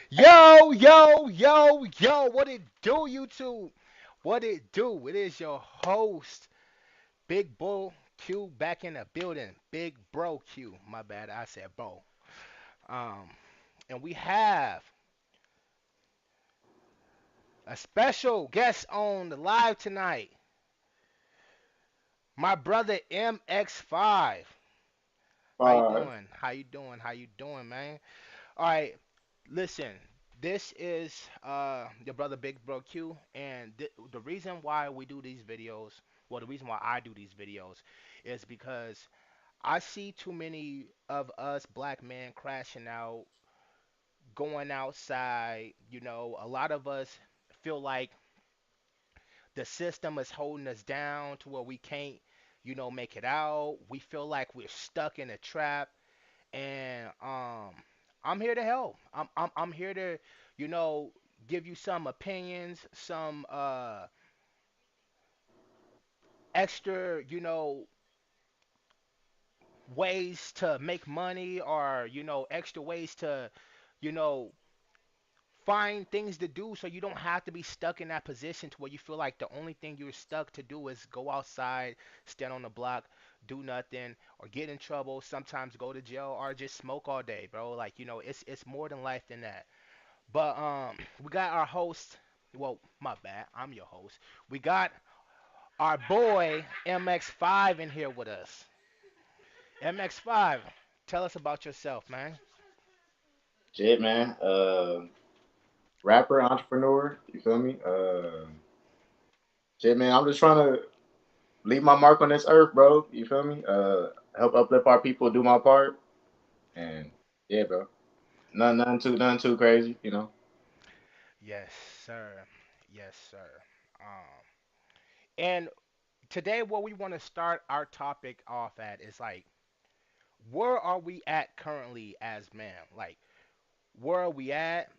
Yo, yo, yo, yo, what it do, YouTube? What it do? It is your host, Big Bull Q, back in the building. Big Bro Q. My bad, I said bro. Um, and we have a special guest on the live tonight. My brother MX5. How you Five. doing? How you doing? How you doing, man? All right, listen. This is your brother Big Bro Q, and the reason why we do these videos, well, the reason why I do these videos, is because I see too many of us black men crashing out, going outside. A lot of us feel like the system is holding us down to where we can't, make it out. We feel like we're stuck in a trap, and I'm here to help. I'm here to, you know, give you some opinions, some extra, ways to make money, or extra ways to, you know, find things to do so you don't have to be stuck in that position to where you feel like the only thing you're stuck to do is go outside, stand on the block, do nothing, or get in trouble, sometimes go to jail, or just smoke all day, bro. Like, it's more than life than that. But we got our host. Well, my bad. I'm your host. We got our boy MX5 in here with us. MX5, tell us about yourself, man. Shit, man. Rapper, entrepreneur. You feel me? Shit, man. I'm just trying to leave my mark on this earth, bro. You feel me? Help uplift our people, do my part, and yeah, bro. Nothing too crazy. You know. Yes, sir. Yes, sir. Um, and today, what we want to start our topic off at is like, where are we at currently as men? Like, where are we at?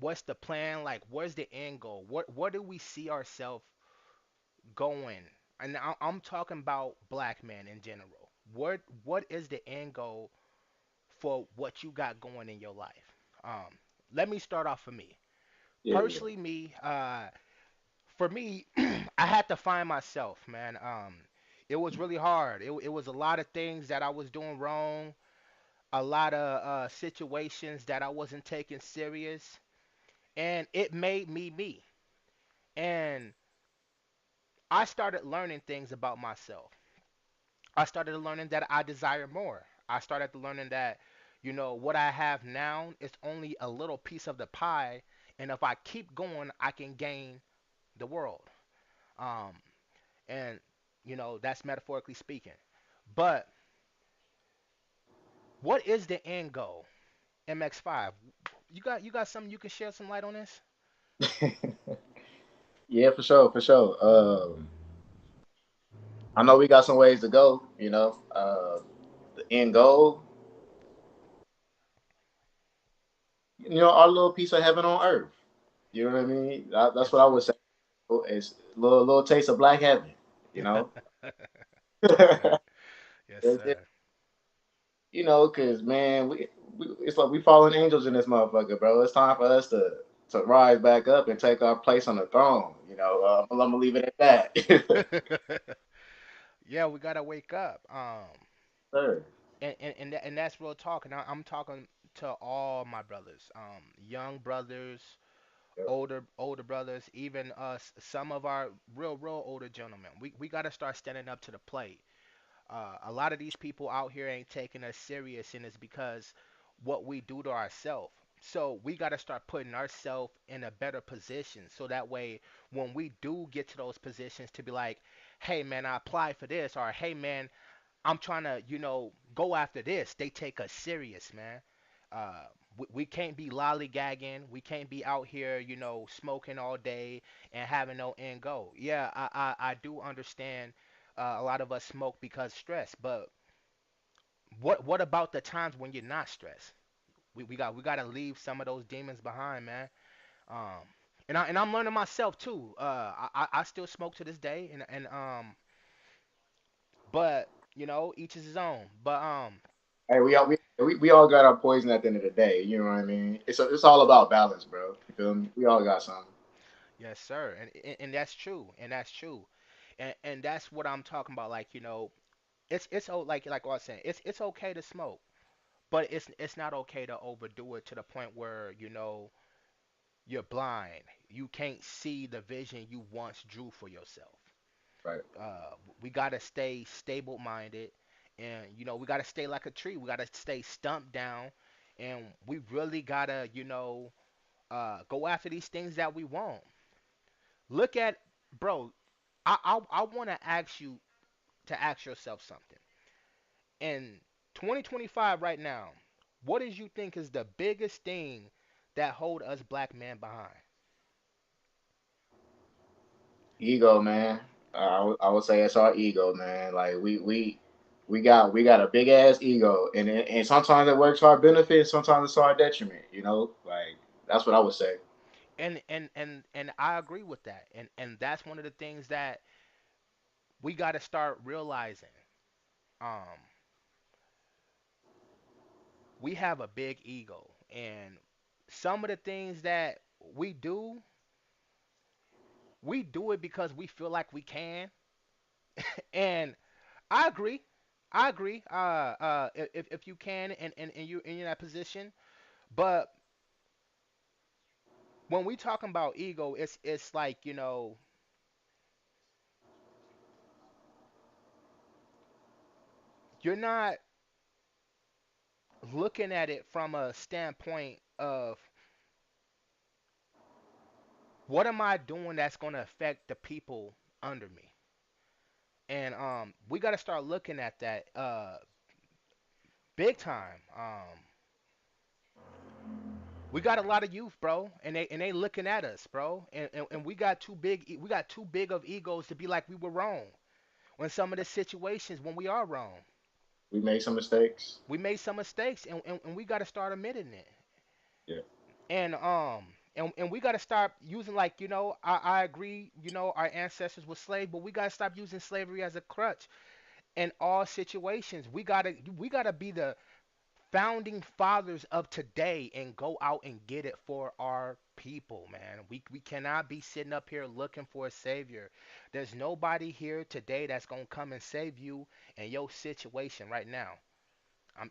What's the plan? Like, where's the end goal? Where do we see ourselves going? And I'm talking about black men in general. What is the end goal for what you got going in your life? Um, Let me start off for me. Yeah, yeah. Personally, for me, I had to find myself, man. It was really hard. It was a lot of things that I was doing wrong, a lot of situations that I wasn't taking serious, and it made me me. And I started learning things about myself. I started learning that I desire more. I started learning that, what I have now is only a little piece of the pie, and if I keep going, I can gain the world. Um, and that's metaphorically speaking. But what is the end goal? MX5. You got something you can share some light on this? Yeah, for sure, for sure. I know we got some ways to go. You know, the end goal. You know, our little piece of heaven on earth. You know what I mean? That's Yes, what I sir. would say. It's a little taste of black heaven. You know. Yes, sir. Yes, sir. You know, cause man, it's like we fallen angels in this motherfucker, bro. It's time for us to rise back up and take our place on the throne. You know, I'm gonna leave it at that. Yeah, we gotta wake up. Sir. And that's real talk. And I'm talking to all my brothers, young brothers, Yep. older brothers, even us, some of our real older gentlemen. We gotta start standing up to the plate. A lot of these people out here ain't taking us serious, and it's because what we do to ourselves. So we got to start putting ourselves in a better position, so that way when we do get to those positions, to be like, hey man, I applied for this, or hey man, I'm trying to, go after this. They take us serious, man. We can't be lollygagging. We can't be out here, smoking all day and having no end goal. Yeah, I do understand. A lot of us smoke because stress, but what about the times when you're not stressed? We got to leave some of those demons behind, man. Um, and I'm learning myself too. I still smoke to this day, and but each is his own. But Hey, we all got our poison at the end of the day. You know what I mean? It's all about balance, bro. You feel me? We all got some. Yes, sir. And that's true. And that's true. And that's what I'm talking about. Like, like I was saying, it's okay to smoke, but it's not okay to overdo it to the point where, you're blind. You can't see the vision you once drew for yourself. Right. We gotta stay stable minded, and we gotta stay like a tree. We gotta stay stumped down, and we really gotta, go after these things that we want. Look at, bro. I want to ask you to ask yourself something. In 2025 right now, what is you think is the biggest thing that hold us black men behind? Ego, man. I would say it's our ego, man. Like we got a big ass ego, and sometimes it works to our benefit, sometimes it's to our detriment. Like that's what I would say. And I agree with that. And that's one of the things that we got to start realizing. Um, we have a big ego, and some of the things that we do, we do it because we feel like we can. And I agree. I agree. If you can, and you in that position, but when we talking about ego, it's like, you're not looking at it from a standpoint of what am I doing that's going to affect the people under me. And we got to start looking at that big time. We got a lot of youth, bro, and they looking at us, bro, and we got too big of egos to be like we were wrong when some of the situations when we are wrong. We made some mistakes. We made some mistakes, and we got to start admitting it. Yeah. And we got to start using, like, I agree, our ancestors were slaves, but we got to stop using slavery as a crutch in all situations. We got to be the founding fathers of today and go out and get it for our people, man. We cannot be sitting up here looking for a savior. There's nobody here today that's going to come and save you in your situation right now.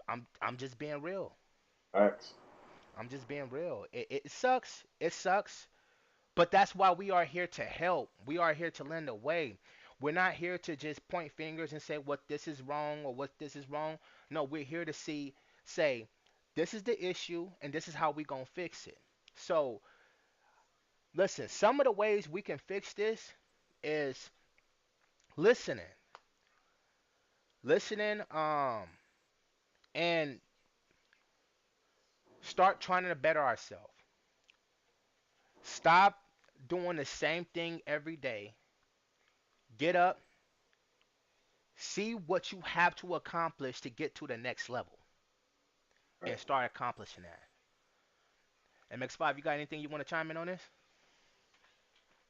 I'm just being real. Facts. I'm just being real. It sucks. It sucks. But that's why we are here to help. We are here to lend a way. We're not here to just point fingers and say what this is wrong or what this is wrong. No, we're here to say, this is the issue and this is how we gonna fix it. So listen, some of the ways we can fix this is listening, listening, and start trying to better ourselves. Stop doing the same thing every day. Get up, see what you have to accomplish to get to the next level, Right. and start accomplishing that. MX5, you got anything you want to chime in on this?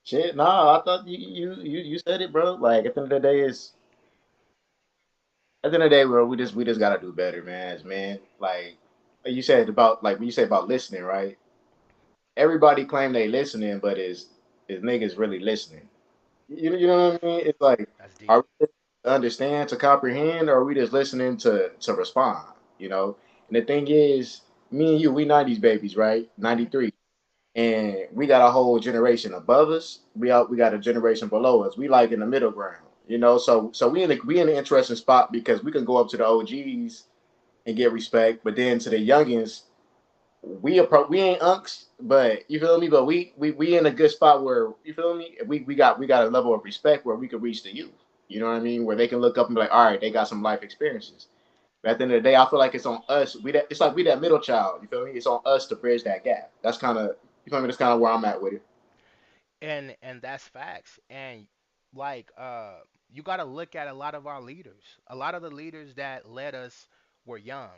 Shit, nah, I thought you said it, bro. Like at the end of the day, at the end of the day, bro, we just gotta do better, man. Like you said about like when you say about listening, right? Everybody claim they listening, but is niggas really listening? You know what I mean? It's like, That's deep. are we listening to understand, to comprehend, or are we just listening to respond? And the thing is, me and you, we '90s babies, right? Hmm. '93, and we got a whole generation above us. We got a generation below us. We like in the middle ground, So we in an interesting spot because we can go up to the OGs and get respect, but then to the youngins, we ain't unks, but you feel me. But we in a good spot where you feel me. We got a level of respect where we can reach the youth. You know what I mean? Where they can look up and be like, all right, they got some life experiences. But at the end of the day, I feel like it's on us. It's like we that middle child. You feel me? It's on us to bridge that gap. That's kind of you feel me. That's kind of where I'm at with it. And that's facts. And like, you got to look at a lot of our leaders. A lot of the leaders that led us were young.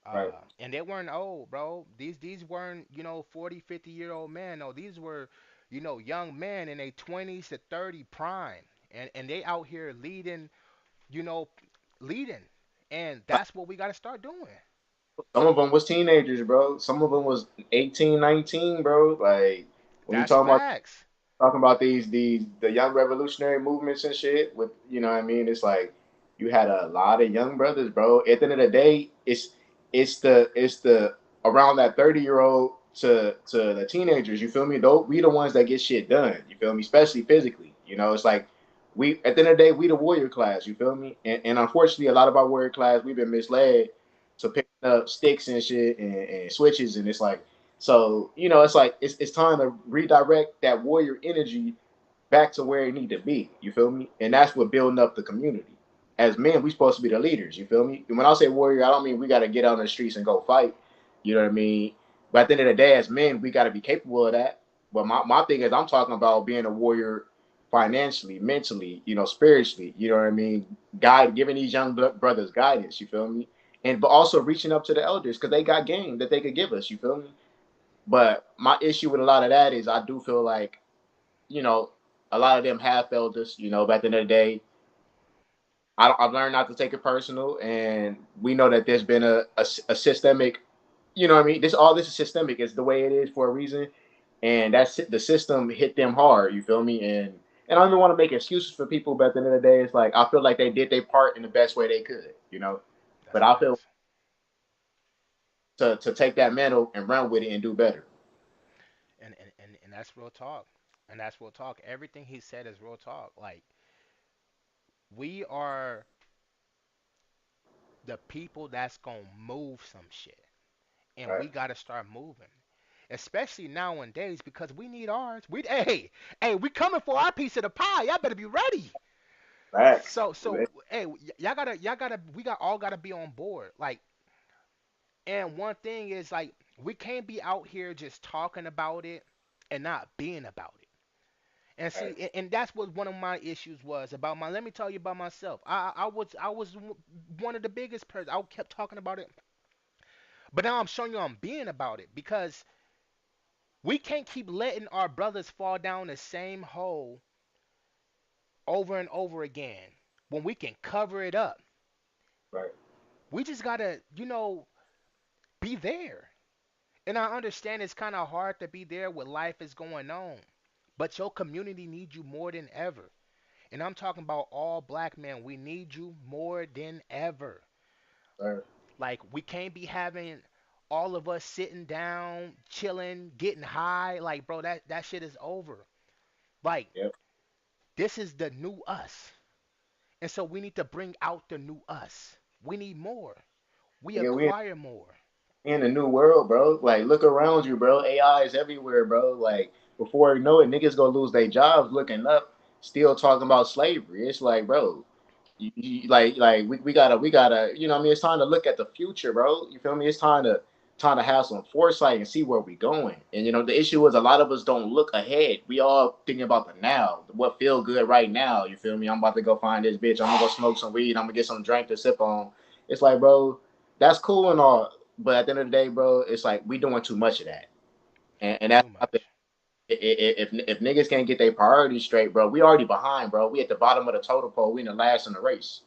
Right. And they weren't old, bro. These weren't, 40, 50-year-old men. No, these were, young men in their 20s to 30 prime. And they out here leading, you know, leading. And that's what we got to start doing. Some of them was teenagers, bro. Some of them was 18, 19, bro. Like when you That's facts. talking about these the young revolutionary movements and shit with what I mean, it's like you had a lot of young brothers, bro. At the end of the day, it's the around that 30-year old to the teenagers, you feel me? Though we the ones that get shit done, you feel me? Especially physically. It's like we at the end of the day, we the warrior class, you feel me? And unfortunately a lot of our warrior class we've been misled to picking up sticks and shit and switches, and it's like so it's like it's time to redirect that warrior energy back to where it need to be. You feel me? And that's what building up the community. As men, we supposed to be the leaders. You feel me? And when I say warrior, I don't mean we got to get out on the streets and go fight. You know what I mean? But at the end of the day, as men, we got to be capable of that. But my thing is, I'm talking about being a warrior financially, mentally, spiritually. You know what I mean? Giving these young brothers guidance. You feel me? And but also reaching up to the elders because they got game that they could give us. You feel me? But my issue with a lot of that is I do feel like you know, a lot of them have failed us. But at the end of the day, I've learned not to take it personal, and we know that there's been a systemic. You know what I mean? This is systemic. It's the way it is for a reason, and that's it. The system hit them hard. You feel me? And I don't even want to make excuses for people, but at the end of the day, it's like I feel like they did their part in the best way they could. That's But I feel facts. to take that mantle and run with it and do better. And that's real talk. And that's real talk. Everything he said is real talk. Like we are the people that's gonna move some shit. And Right. we gotta start moving. Especially nowadays because we need ours. Hey, we coming for our piece of the pie. Y'all better be ready. Facts. So hey, y'all gotta we got all gotta be on board. Like, and one thing is like we can't be out here just talking about it and not being about it. And Right. see, and that's what one of my issues was about my. Let me tell you about myself. I was one of the biggest person. I kept talking about it, but now I'm showing you I'm being about it because we can't keep letting our brothers fall down the same hole over and over again when we can cover it up. Right. We just gotta, be there. And I understand it's kind of hard to be there when life is going on, but your community needs you more than ever. And I'm talking about all black men. We need you more than ever. Right. Like we can't be having all of us sitting down, chilling, getting high. Like, bro, that shit is over. Like, Yep. this is the new us. And so we need to bring out the new us. We need more. We Yeah, we acquire more. in a new world, bro. Like, look around you, bro. AI is everywhere, bro. Like, before you know it, niggas gonna lose their jobs looking up, still talking about slavery. It's like, bro, like we gotta, I mean, it's time to look at the future, bro. You feel me? It's time to have some foresight and see where we going. And the issue is a lot of us don't look ahead. We all thinking about the now, what feel good right now. You feel me? I'm about to go find this bitch. I'm gonna go smoke some weed. I'm gonna get some drink to sip on. It's like, bro, that's cool and all, but at the end of the day, bro, it's like we doing too much of that, and that's Too I think much. if niggas can't get their priorities straight, bro, we already behind, bro. We at the bottom of the totem pole. We in the last in the race.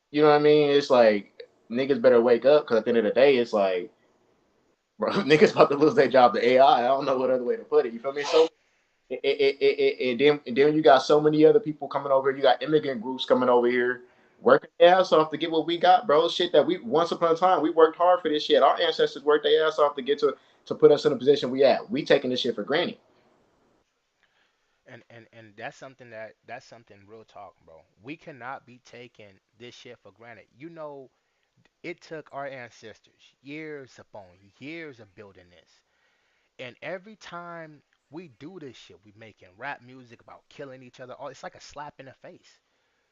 You know what I mean? It's like niggas better wake up because at the end of the day, it's like, bro, niggas about to lose their job to AI. I don't know what other way to put it. You feel me? So and then you got so many other people coming over. You got immigrant groups coming over here, working their ass off to get what we got, bro. Shit that we once upon a time we worked hard for this shit. Our ancestors worked their ass off to get to put us in the position we at. We taking this shit for granted. And that's something real talk, bro. We cannot be taking this shit for granted. It took our ancestors years upon years of building this. And every time we do this shit, we making rap music about killing each other. Oh, it's like a slap in the face.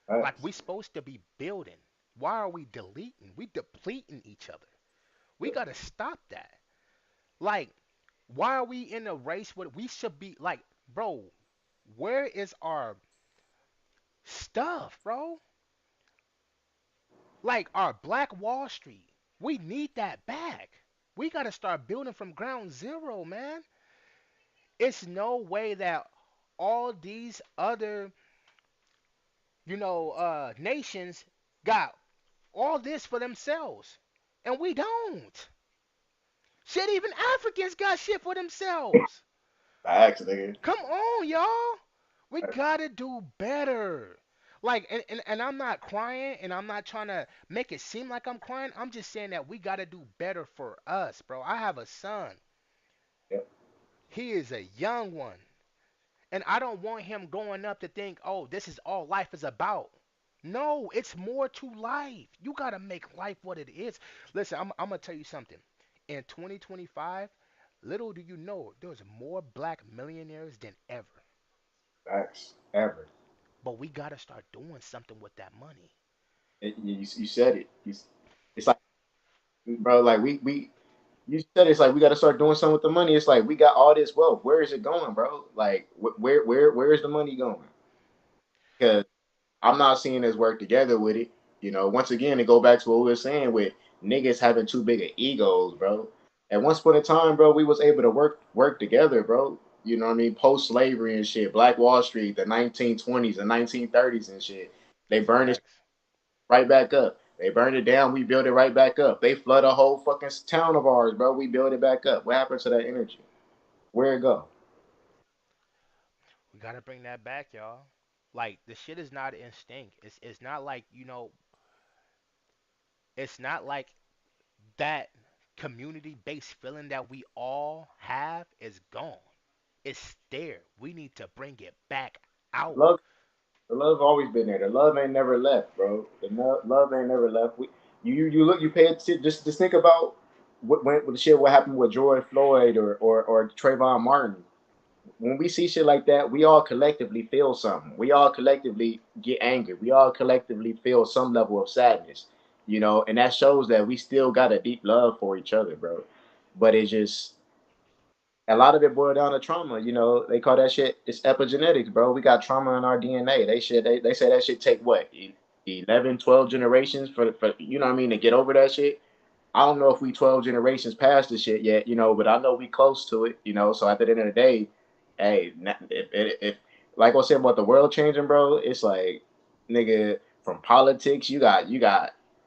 Right? Like we supposed to be building. Why are we deleting? We depleting each other. We gotta stop that. Like, why are we in a race where we should be like, bro, where is our stuff, bro? Like our Black Wall Street. We need that back. We gotta start building from ground zero, man. It's no way that all these other, nations got All this for themselves. And we don't. Shit, even Africans got shit for themselves. Facts, nigga. Come on, y'all. We gotta do better. Like, and I'm not crying and I'm not trying to make it seem like I'm crying. I'm just saying that we gotta do better for us, bro. I have a son. Yep. He is a young one. And I don't want him growing up to think, oh, this is all life is about. No, it's more to life. You gotta make life what it is. Listen, I'm gonna tell you something. In 2025, little do you know, there's more black millionaires than ever. Facts. Ever. But we gotta start doing something with that money. You said it. It's like, bro, like we you said it's like we got to start doing something with the money. It's like we got all this wealth. Where is it going, bro? Like where is the money going? Because I'm not seeing us work together with it. You know, once again, to go back to what we were saying with niggas having too big of egos, bro. At once upon a time, bro, we was able to work together, bro. You know what I mean? Post slavery and shit, Black Wall Street, the 1920s and 1930s and shit. They burned it Facts. right back up. They burned it down. We built it right back up. They flood a whole fucking town of ours, bro. We built it back up. What happened to that energy? Where it go? We gotta bring that back, y'all. Like the shit is not instinct. It's not like, it's not like that community based feeling that we all have is gone. It's there. We need to bring it back out. Love, the love always been there. The love ain't never left, bro. The love ain't never left. You look, you pay attention. Just think about what the shit what happened with George Floyd or Trayvon Martin. When we see shit like that, we all collectively feel something. We all collectively get angry. We all collectively feel some level of sadness, you know, and that shows that we still got a deep love for each other, bro. But it's just a lot of it boiled down to trauma. You know, they call that shit it's epigenetics, bro. We got trauma in our DNA. They say that shit take what 11, 12 generations for you know what I mean to get over that shit. I don't know if we 12 generations past this shit yet, you know, but I know we close to it, you know. So at the end of the day, hey, if like I said about the world changing, bro, it's like nigga from politics, you got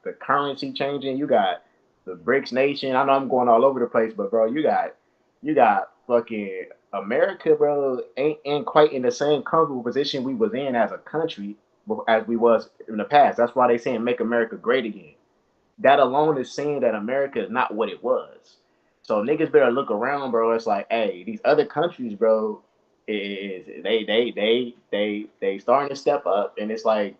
the currency changing, you got the BRICS nation. I know I'm going all over the place, but bro, you got fucking America, bro, ain't quite in the same comfortable position we was in as a country as we was in the past. That's why they saying make America great again. That alone is saying that America is not what it was. So niggas better look around, bro. It's like, hey, these other countries, bro, is they starting to step up, and it's like,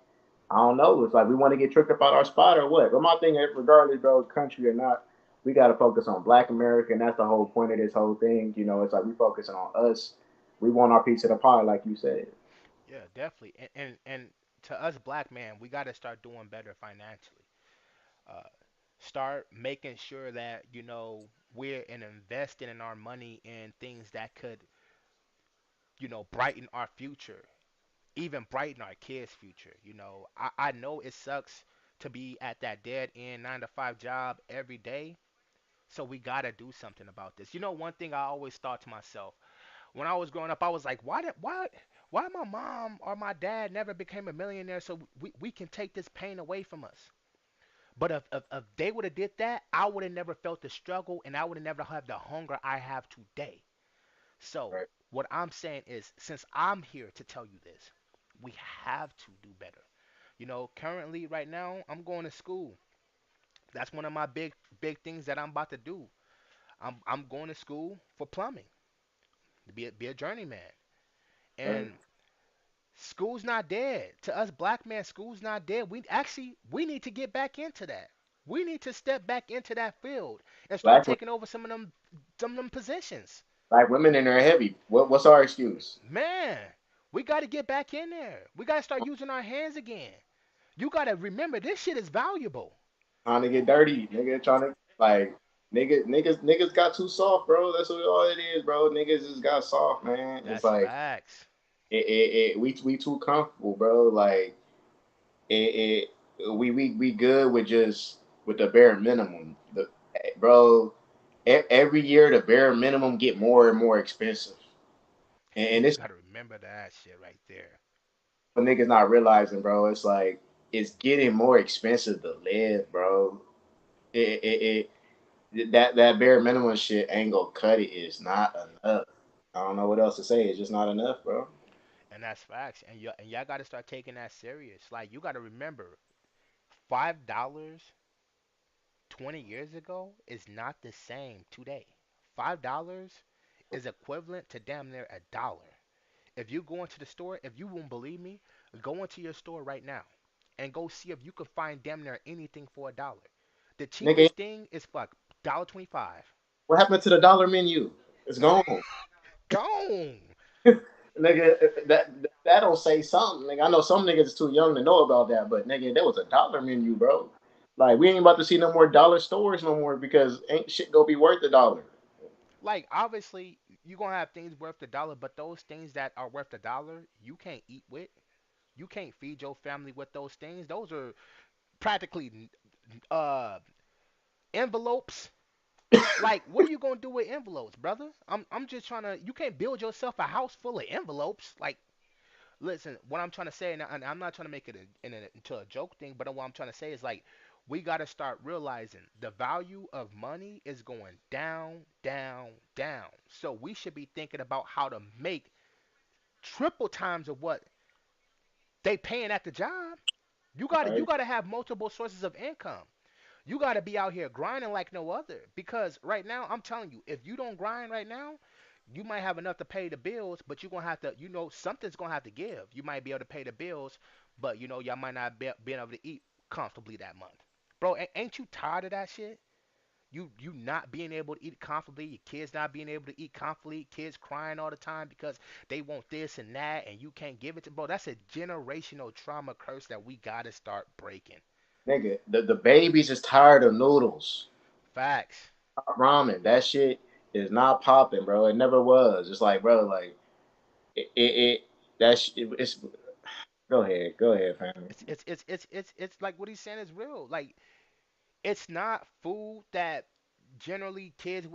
I don't know. It's like we want to get tricked up out our spot or what. But my thing is, regardless, bro, country or not, we got to focus on Black America, and that's the whole point of this whole thing. You know, it's like we focusing on us. We want our piece of the pie, like you said. Yeah, definitely. And to us black man, we got to start doing better financially. Uh, Start making sure that we're investing in our money in things that could brighten our future, even brighten our kids' future. I know it sucks to be at that dead end 9 to 5 job every day. So we gotta do something about this. One thing I always thought to myself when I was growing up, I was like, why my mom or my dad never became a millionaire so we can take this pain away from us. But if they would have did that, I would have never felt the struggle and I would have never had the hunger I have today. So Right. what I'm saying is, since I'm here to tell you this, we have to do better. Currently right now, I'm going to school. That's one of my big things that I'm about to do. I'm going to school for plumbing to be a journeyman. Right. And school's not dead. To us black men, school's not dead. We need to get back into that. We need to step back into that field and start Black taking over some of them positions. black women in there heavy. What's our excuse? Man, we got to get back in there. We got to start using our hands again. You got to remember this shit is valuable. Trying to get dirty, nigga. Trying to like niggas got too soft, bro. That's what all it is, bro. Niggas just got soft, man. It's That's like facts. we too comfortable, bro. Like we good with just with the bare minimum. The bro, every year the bare minimum get more and more expensive, and You this got to remember that shit right there. what niggas not realizing, bro. It's like. it's getting more expensive to live, bro. That bare minimum shit ain't gonna cut it. It's not enough. I don't know what else to say. It's just not enough, bro. And that's facts. And y'all got to start taking that serious. Like you got to remember, $5 20 years ago is not the same today. $5 is equivalent to damn near a dollar. If you go into the store, if you won't believe me, go into your store right now and go see if you can find damn near anything for a dollar. The Nigga, cheapest thing is for $1.25. what happened to the dollar menu? It's gone. Gone. Nigga, that don't say something. Nigga, I know some niggas is too young to know about that, but nigga, there was a dollar menu, bro. Like we ain't about to see no more dollar stores no more because ain't shit gonna be worth a dollar. Like obviously you're gonna have things worth a dollar, but those things that are worth a dollar, you can't eat with. You can't feed your family with those things. Those are practically uh envelopes. Like, what are you gonna do with envelopes, brother? I'm just trying to. You can't build yourself a house full of envelopes. Like, listen, what I'm trying to say, and I'm not trying to make it into a joke thing, but what I'm trying to say is like, we got to start realizing the value of money is going down, down, down. So we should be thinking about how to make triple times of what they paying at the job. You Right? gotta have multiple sources of income. You got to be out here grinding like no other. Because right now, I'm telling you, if you don't grind right now, you might have enough to pay the bills, but you're going to have to, something's going to have to give. You might be able to pay the bills, but, y'all might not be able to eat comfortably that month. Bro, ain't you tired of that shit? You not being able to eat comfortably, your kids not being able to eat comfortably, kids crying all the time because they want this and that and you can't give it to bro. That's a generational trauma curse that we gotta start breaking. Nigga, the babies is tired of noodles. Facts. Ramen. That shit is not popping, bro. It never was. It's like, bro, like it it's go ahead, fam. It's like what he's saying is real. Like it's not food that generally kids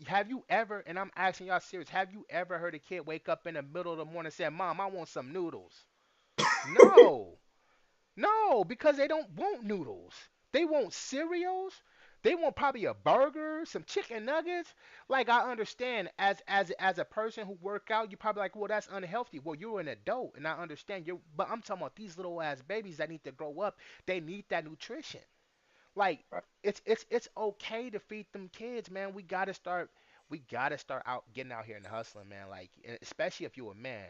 have you ever, and I'm asking y'all serious, have you ever heard a kid wake up in the middle of the morning and say, "Mom, I want some noodles"? No. No, because they don't want noodles. They want cereals. They want probably a burger, some chicken nuggets. Like I understand, as a person who work out, you probably like, well, that's unhealthy. Well, you're an adult, and I understand you. But I'm talking about these little ass babies that need to grow up. They need that nutrition. Like Right. it's okay to feed them kids, man. We gotta start out getting out here and hustling, man. Like especially if you're a man.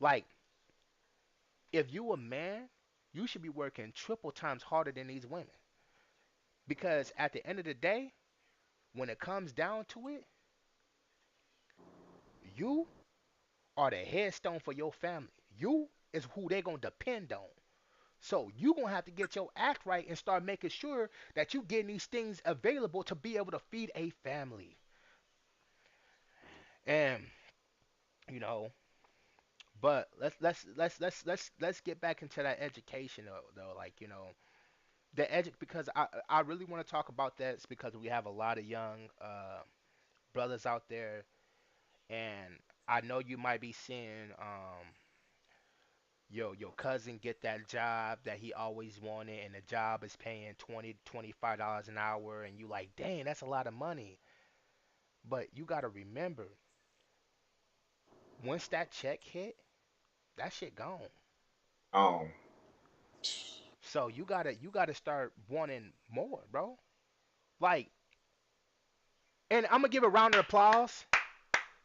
Like if you a man, you should be working triple times harder than these women. Because at the end of the day, when it comes down to it, you are the headstone for your family. You is who they gonna depend on. So you gonna have to get your act right and start making sure that you getting these things available to be able to feed a family. And you know, but let's get back into that education though. Like the because I really want to talk about this because we have a lot of young brothers out there, and I know you might be seeing your cousin get that job that he always wanted, and the job is paying $20 to $25 an hour, and you like, dang, that's a lot of money. But you gotta remember, once that check hit, that shit gone. Um, So you gotta start wanting more, bro. Like, and I'm gonna give a round of applause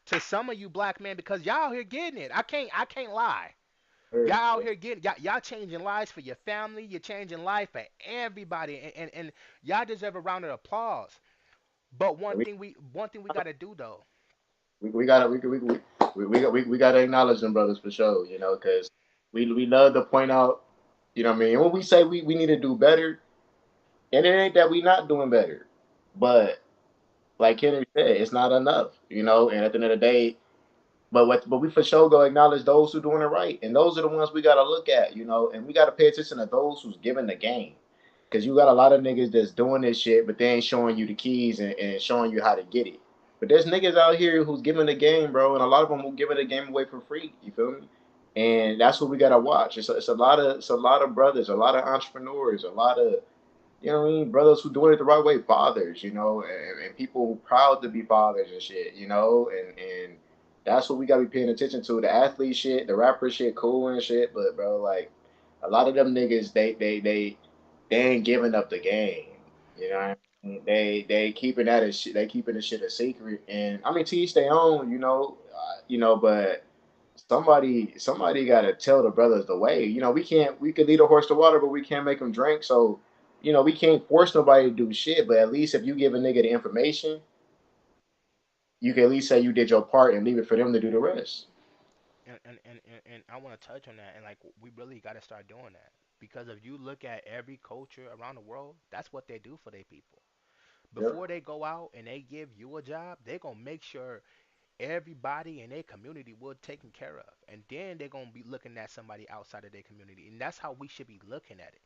to some of you black men because y'all out here getting it. I can't lie. Y'all out here getting y'all changing lives for your family. You're changing life for everybody, and y'all deserve a round of applause. But we, one thing we gotta do though. we gotta we gotta acknowledge them brothers for sure, you know, because we love to point out, you know what I mean. And when we say we need to do better, and it ain't that we not doing better, but like Henry said, it's not enough, you know. And at the end of the day, but we for sure go acknowledge those who doing it right, and those are the ones we gotta look at, you know, and we gotta pay attention to those who's giving the game, because you got a lot of niggas that's doing this shit, but they ain't showing you the keys and showing you how to get it. But there's niggas out here who's giving the game, bro, and a lot of them who giving the game away for free. You feel me? and that's what we gotta watch. It's a lot of brothers, a lot of entrepreneurs, a lot of, you know what I mean, brothers who doing it the right way, fathers, you know, and people proud to be fathers and shit, you know, and that's what we gotta be paying attention to. The athlete shit, the rapper shit, cool and shit, but bro, like a lot of them niggas, they ain't giving up the game, you know. What I mean? They keeping that as shit. They keeping the shit a secret, and I mean, to each their own, you know, but somebody got to tell the brothers the way. You know, we could lead a horse to water, but we can't make them drink. So, you know, we can't force nobody to do shit. But at least if you give a nigga the information, you can at least say you did your part and leave it for them to do the rest. And I want to touch on that, and like we really got to start doing that because if you look at every culture around the world, that's what they do for their people. Yep. Before they go out and they give you a job, they're gonna make sure everybody in their community will taken care of, and then they're gonna be looking at somebody outside of their community, and that's how we should be looking at it.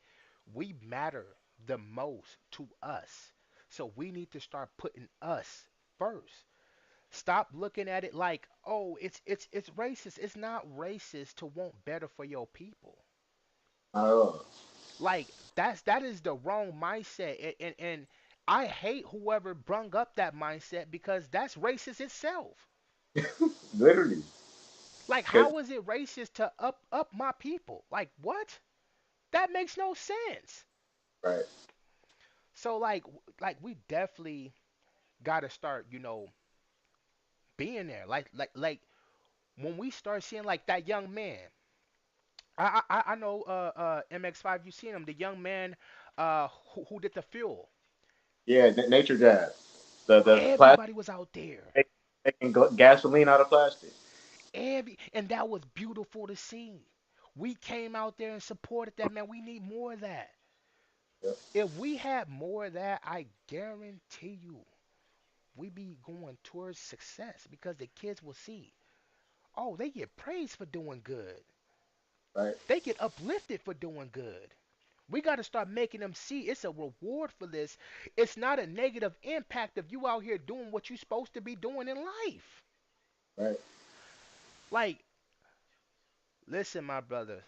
We matter the most to us, so we need to start putting us first. Stop looking at it like, oh, it's racist. It's not racist to want better for your people. Not at all. Like that is the wrong mindset, and I hate whoever brung up that mindset because that's racist itself. Literally. Like, 'Cause- how is it racist to up my people? Like, what? That makes no sense. right. So like we definitely got to start, being there. Like when we start seeing like that young man. I know MX5. You seen him, the young man who did the fuel. Yeah, nature jab. The plastic, Everybody was out there. making gasoline out of plastic. And that was beautiful to see. We came out there and supported that man. We need more of that. Yep. If we had more of that, I guarantee you we be going towards success because the kids will see, oh, they get praised for doing good. Right. They get uplifted for doing good. We got to start making them see it's a reward for this. It's not a negative impact of you out here doing what you're supposed to be doing in life. Right. Like, listen, my brothers,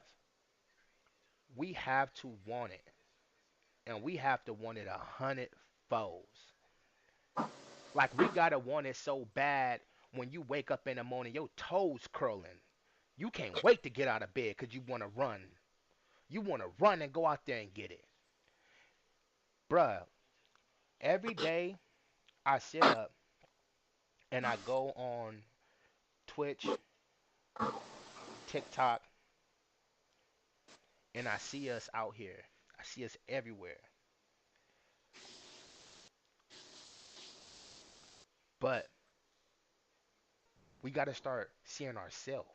we have to want it, and we have to want it 100 folds. Like, we got to want it so bad when you wake up in the morning, your toes curling. You can't wait to get out of bed because you want to run. You want to run and go out there and get it. Bruh, every day I sit up and I go on Twitch, TikTok, and I see us out here. I see us everywhere. But we got to start seeing ourselves.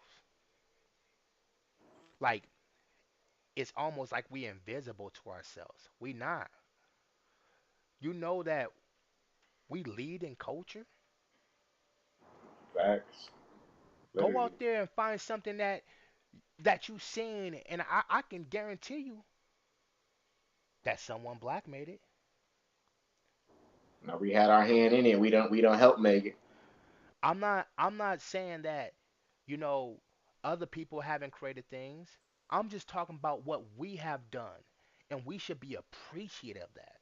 Like, it's almost like we invisible to ourselves. We not. You know that we lead in culture. Facts. Go Literally. out there and find something that you seen, and I can guarantee you that someone black made it. Now we had our hand in it. We don't help make it. I'm not saying that, you know, other people haven't created things. I'm just talking about what we have done. And we should be appreciative of that.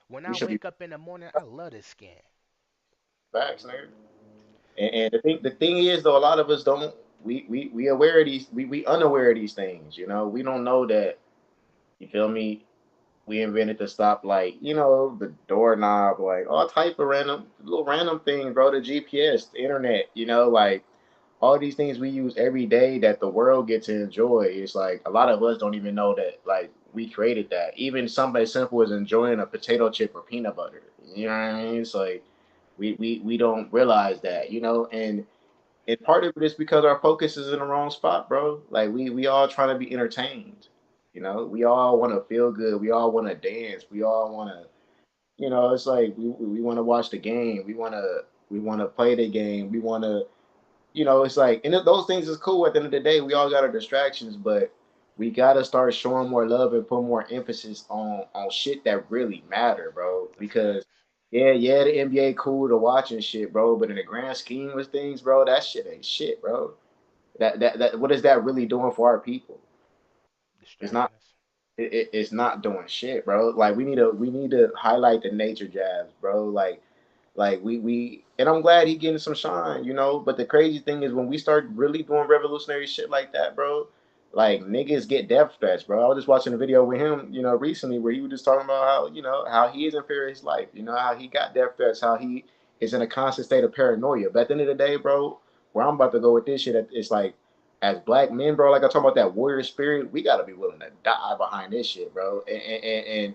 When We I should be wake up in the morning, I love this skin. facts, nigga. And the thing is though, a lot of us don't. We aware of these. We unaware of these things. You know, we don't know that. You feel me? We invented the stoplight. You know, the doorknob, like all type of random little random things, bro. The GPS, the internet. You know, like all these things we use every day that the world gets to enjoy. It's like a lot of us don't even know that like we created that. Even something as simple as enjoying a potato chip or peanut butter. You know what I mean? It's like we don't realize that, you know, and part of it is because our focus is in the wrong spot, bro. Like we all trying to be entertained. You know, we all want to feel good. We all want to dance. We all want to, you know, it's like we want to watch the game. We want to play the game. We want to, you know, it's like, and those things is cool. At the end of the day, we all got our distractions, but we gotta start showing more love and put more emphasis on shit that really matter, bro. The Because facts. yeah, the NBA cool to watch and shit, bro. But in the grand scheme of things, bro, that shit ain't shit, bro. That what is that really doing for our people? It's not. Distracting us. It's not doing shit, bro. Like we need to highlight the nature jabs, bro. Like we and I'm glad he getting some shine, you know. But the crazy thing is when we start really doing revolutionary shit like that, bro, like niggas get death threats, bro. I was just watching a video with him, you know, recently where he was just talking about how, you know, how he is in fear of his life, you know, how he got death threats, how he is in a constant state of paranoia. But at the end of the day, bro, where I'm about to go with this shit, it's like as black men, bro, like I talk about that warrior spirit, we gotta be willing to die behind this shit, bro. And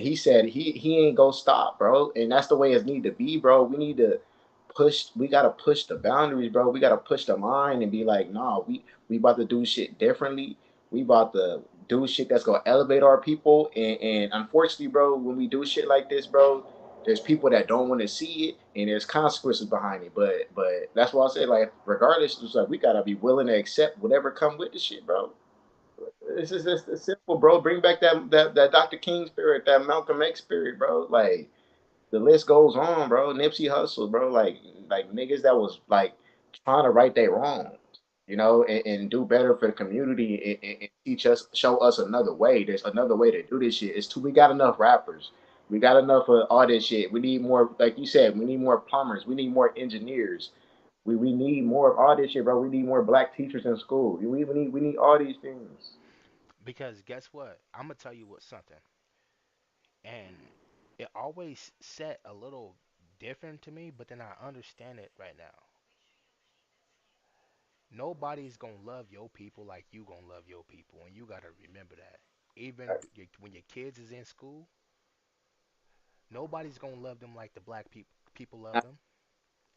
he said he ain't gonna stop, bro. And that's the way it need to be, bro. We need to push. We gotta push the boundaries, bro. We gotta push the mind and be like, nah, we about to do shit differently. We about to do shit that's gonna elevate our people. And unfortunately, bro, when we do shit like this, bro, there's people that don't want to see it, and there's consequences behind it. But that's why I say, like, regardless, it's like we gotta be willing to accept whatever come with the shit, bro. It's just it's simple, bro. Bring back that Dr. King spirit, that Malcolm X spirit, bro. Like the list goes on, bro. Nipsey Hussle, bro. Like niggas that was like trying to right their wrongs, you know, and do better for the community and teach us, show us another way. There's another way to do this shit. It's too. We got enough rappers. We got enough of all this shit. We need more, like you said, we need more plumbers. We need more engineers. We need more of all this shit, bro. We need more black teachers in school. We need all these things. Because guess what? I'm gonna tell you what something, and it always set a little different to me, but then I understand it right now. Nobody's gonna love your people like you gonna love your people, and you gotta remember that. Even when your kids is in school, nobody's gonna love them like the black people love them.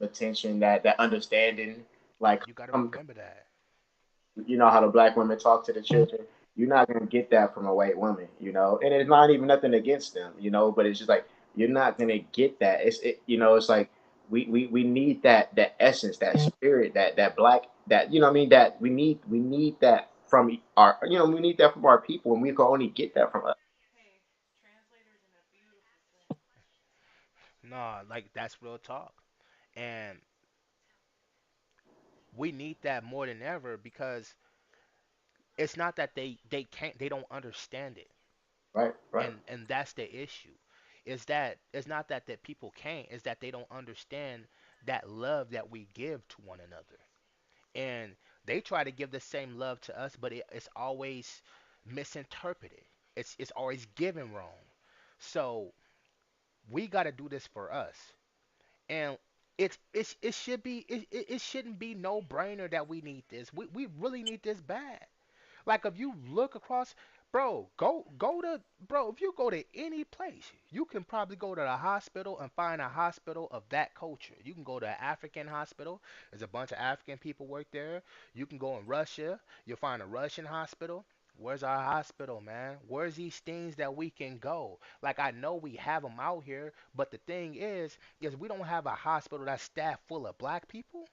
Attention, that understanding, like You gotta come remember that. you know how the black women talk to the children. You're not gonna get that from a white woman, you know. And it's not even nothing against them, you know. But it's just like you're not gonna get that. You know. It's like we need that essence, that spirit, that black, that you know what I mean. That we need that from our, you know, we need that from our people, and we can only get that from us. Nah, like that's real talk. And we need that more than ever because it's not that they don't understand it. Right, right. And that's the issue. Is that it's not that people can't, it's that they don't understand that love that we give to one another. And they try to give the same love to us, but it's always misinterpreted. It's always given wrong. So we got to do this for us. And it should be it shouldn't be no brainer that we need this. We really need this bad. Like if you look across, bro, go to bro. If you go to any place, you can probably go to the hospital and find a hospital of that culture. You can go to an African hospital. There's a bunch of African people work there. You can go in Russia. You'll find a Russian hospital. Where's our hospital, man? Where's these things that we can go? Like I know we have them out here, but the thing is we don't have a hospital that's staffed full of black people.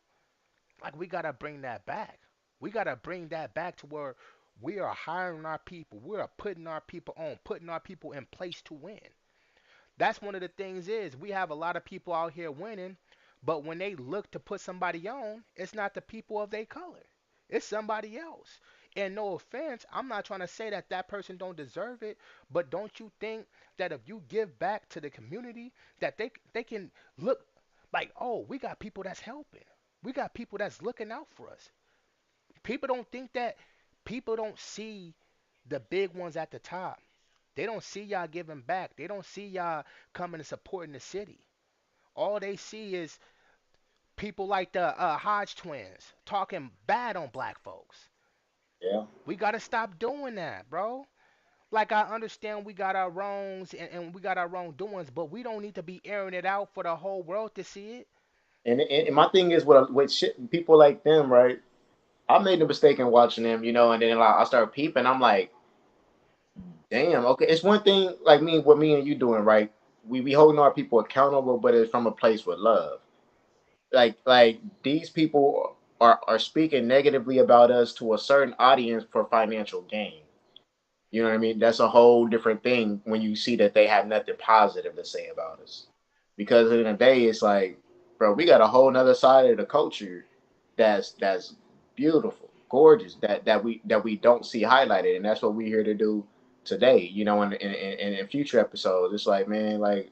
Like we gotta bring that back. We gotta bring that back to where we are hiring our people. We are putting our people on, putting our people in place to win. That's one of the things is we have a lot of people out here winning, but when they look to put somebody on, it's not the people of their color. It's somebody else. And no offense, I'm not trying to say that that person don't deserve it, but don't you think that if you give back to the community that they can look like, "Oh, we got people that's helping. We got people that's looking out for us." People don't think that people don't see the big ones at the top. They don't see y'all giving back. They don't see y'all coming and supporting the city. All they see is people like the Hodge twins talking bad on black folks. Yeah. We got to stop doing that, bro. Like, I understand we got our wrongs and we got our wrongdoings, but we don't need to be airing it out for the whole world to see it. And my thing is with shit people like them, right? I made the mistake in watching them, you know, and then like I started peeping. I'm like, damn, okay. It's one thing like me, what me and you doing, right? We holding our people accountable, but it's from a place with love. Like these people are speaking negatively about us to a certain audience for financial gain. You know what I mean? That's a whole different thing when you see that they have nothing positive to say about us. Because in the day, it's like, bro, we got a whole nother side of the culture that's beautiful. gorgeous that we don't see highlighted, and that's what we're here to do today. In future episodes, it's like, man, like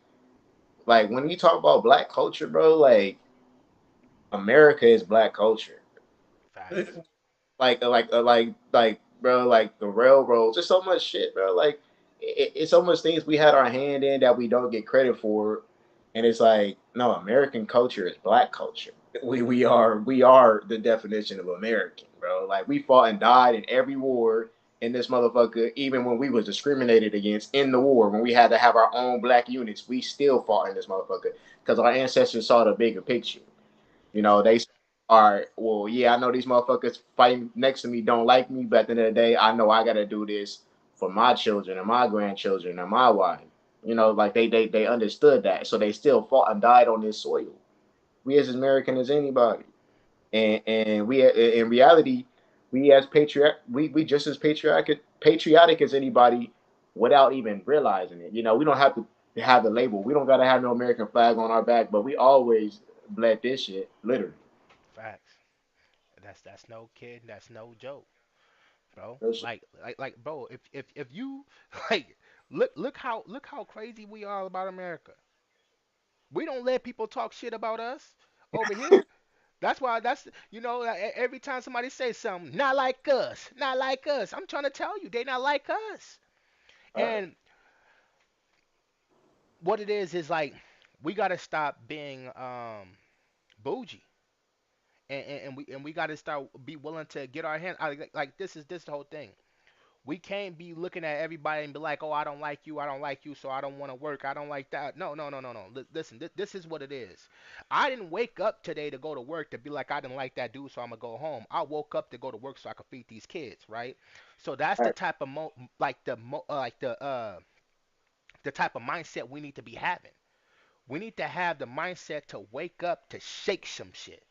when you talk about black culture, bro, like America is black culture. Facts. Bro, like the railroads. There's so much shit, bro. Like it's so much things we had our hand in that we don't get credit for, and it's like, no, American culture is black culture. We are the definition of American, bro. Like we fought and died in every war in this motherfucker. Even when we was discriminated against in the war, when we had to have our own black units, we still fought in this motherfucker because our ancestors saw the bigger picture. They are, well, yeah, I know these motherfuckers fighting next to me don't like me, but at the end of the day, I know I gotta do this for my children and my grandchildren and my wife. Like they understood that, so they still fought and died on this soil. We as American as anybody, and we in reality, we just as patriotic as anybody, without even realizing it. We don't have to have the label. We don't gotta have no American flag on our back, but we always bled this shit literally. Facts. That's no kid. That's no joke, bro. That shit. Bro, if you like, look how crazy we are about America. We don't let people talk shit about us over here. That's why every time somebody says something, not like us, not like us. I'm trying to tell you, they not like us. All right. And what it is like we gotta stop being bougie. And we got to start be willing to get our hand like this the whole thing. We can't be looking at everybody and be like, oh, I don't like you, so I don't want to work, I don't like that. No, no, no, no, no. Listen, this is what it is. I didn't wake up today to go to work to be like, I didn't like that dude, so I'm gonna go home. I woke up to go to work so I could feed these kids, right? So that's All the right. type of the type of mindset we need to be having. We need to have the mindset to wake up to shake some shit.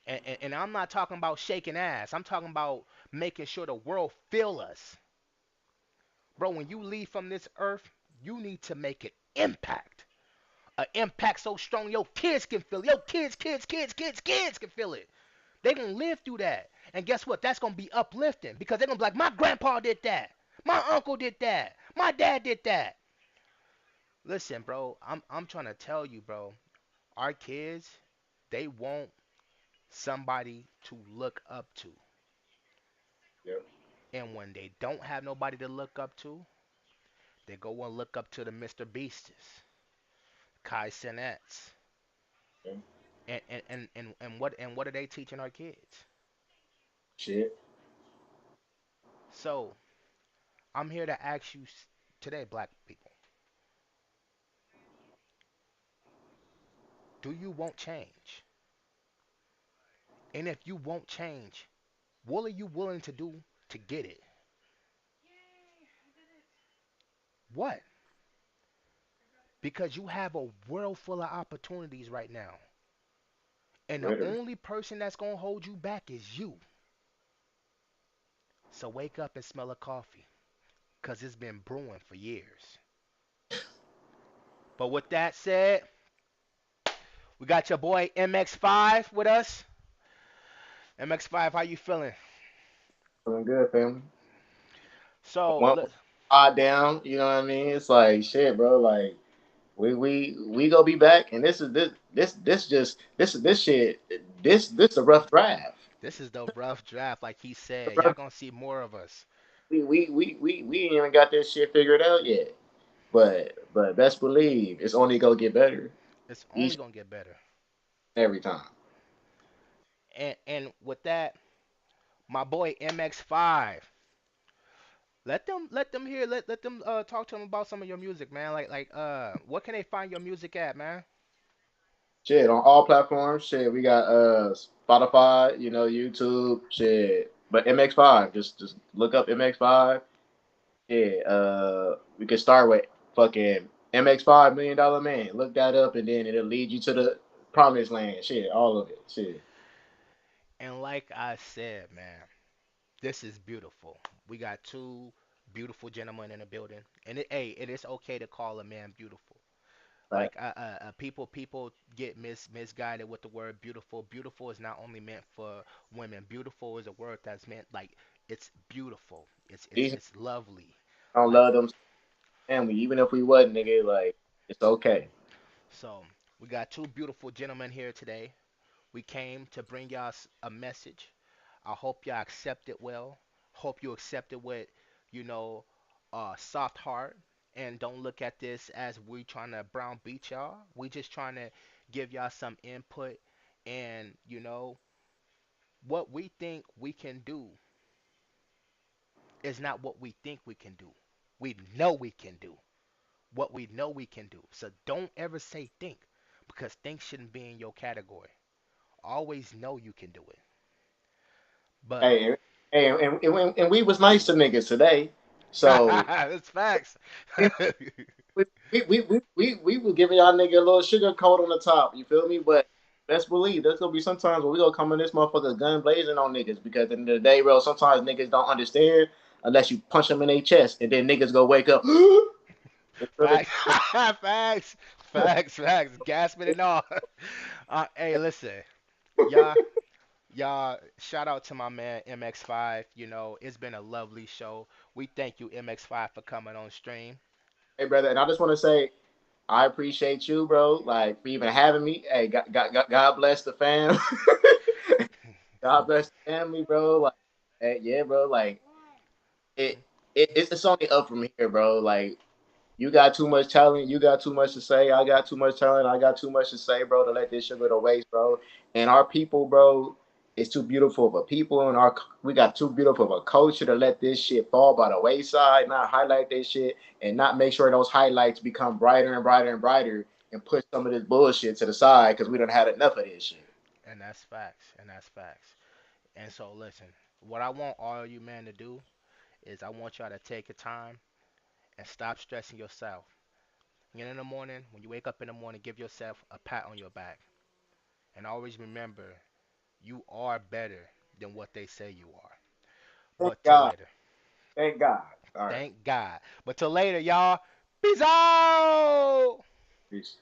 And I'm not talking about shaking ass. I'm talking about making sure the world feel us. Bro, when you leave from this earth, you need to make an impact. An impact so strong your kids can feel it. Your kids can feel it. They gonna live through that. And guess what? That's gonna be uplifting because they're gonna be like, my grandpa did that. My uncle did that. My dad did that. Listen, bro, I'm trying to tell you, bro, our kids, they want somebody to look up to. Yep. And when they don't have nobody to look up to, they go and look up to the Mr. Beasties, Kai Cenats. Yep. And what are they teaching our kids? Shit. So I'm here to ask you today, black people, do you want change? And if you want change, what are you willing to do to get it? What? Because you have a world full of opportunities right now. And the Literally. only person that's going to hold you back is you. So wake up and smell a coffee because it's been brewing for years. But with that said, we got your boy MX5 with us. MX5, how you feeling? Feeling good, family. So, One look, odd down, you know what I mean? It's like shit, bro. Like we gonna be back, and this shit. This a rough draft. this is the rough draft, like he said. Y'all Rough- gonna see more of us. we ain't even got this shit figured out yet. But best believe it's only gonna get better It's only each gonna get better. and every time. And with that, my boy MX5, let them hear, let them talk to them about some of your music, man. What can they find your music at, man? Shit, on all platforms. Shit, we got Spotify, YouTube, shit. But MX5, just look up MX5. Yeah, we could start with fucking MX5 $1 million man. Look that up, and then it'll lead you to the promised land. Shit, all of it. Shit. And like I said, man, this is beautiful. We got two beautiful gentlemen in the building, and hey, it is okay to call a man beautiful. Right. Like people get misguided with the word beautiful. Beautiful is not only meant for women. Beautiful is a word that's meant like it's beautiful. These It's lovely. don't Like love them family, even if we wasn't, nigga. Like it's okay. so, we got two beautiful gentlemen here today. We came to bring y'all a message. I hope y'all accept it well. Hope you accept it with, you know, soft heart, and don't look at this as we trying to brown beat y'all. We just trying to give y'all some input, and what we think we can do is not what we think we can do. We know we can do what we know we can do. So don't ever say think, because think shouldn't be in your category. Always know you can do it. But Hey, and we was nice to niggas today, so it's facts. we we was giving y'all nigga a little sugar coat on the top. You feel me? But best believe there's gonna be sometimes where we gonna come in this motherfucker gun blazing on niggas because at the end of the day, bro, sometimes niggas don't understand unless you punch them in their chest, and then niggas go wake up. Facts. Facts. Facts. Gasping and all. Hey, listen, y'all. Y'all, shout out to my man MX5. It's been a lovely show. We thank you, MX5, for coming on stream. Hey, brother, and I just want to say I appreciate you, bro. Like for even having me. Hey, God bless the fam. God bless the family, bro. Like, hey, yeah, bro. Like it, it's only up from here, bro. Like you got too much talent. You got too much to say. I got too much talent. I got too much to say, bro, to let this shit go to waste, bro. And our people, bro, is too beautiful of a people, and we got too beautiful of a culture to let this shit fall by the wayside. Not highlight this shit, and not make sure those highlights become brighter and brighter and brighter, and push some of this bullshit to the side because we don't had enough of this shit. And that's facts. And that's facts. And so, listen, what I want all you men to do is I want y'all to take your time and stop stressing yourself. In the morning, when you wake up in the morning, give yourself a pat on your back. And always remember, you are better than what they say you are. Thank But till God. later. Thank God. All right. Thank God. But till later, y'all. Peace out. Peace.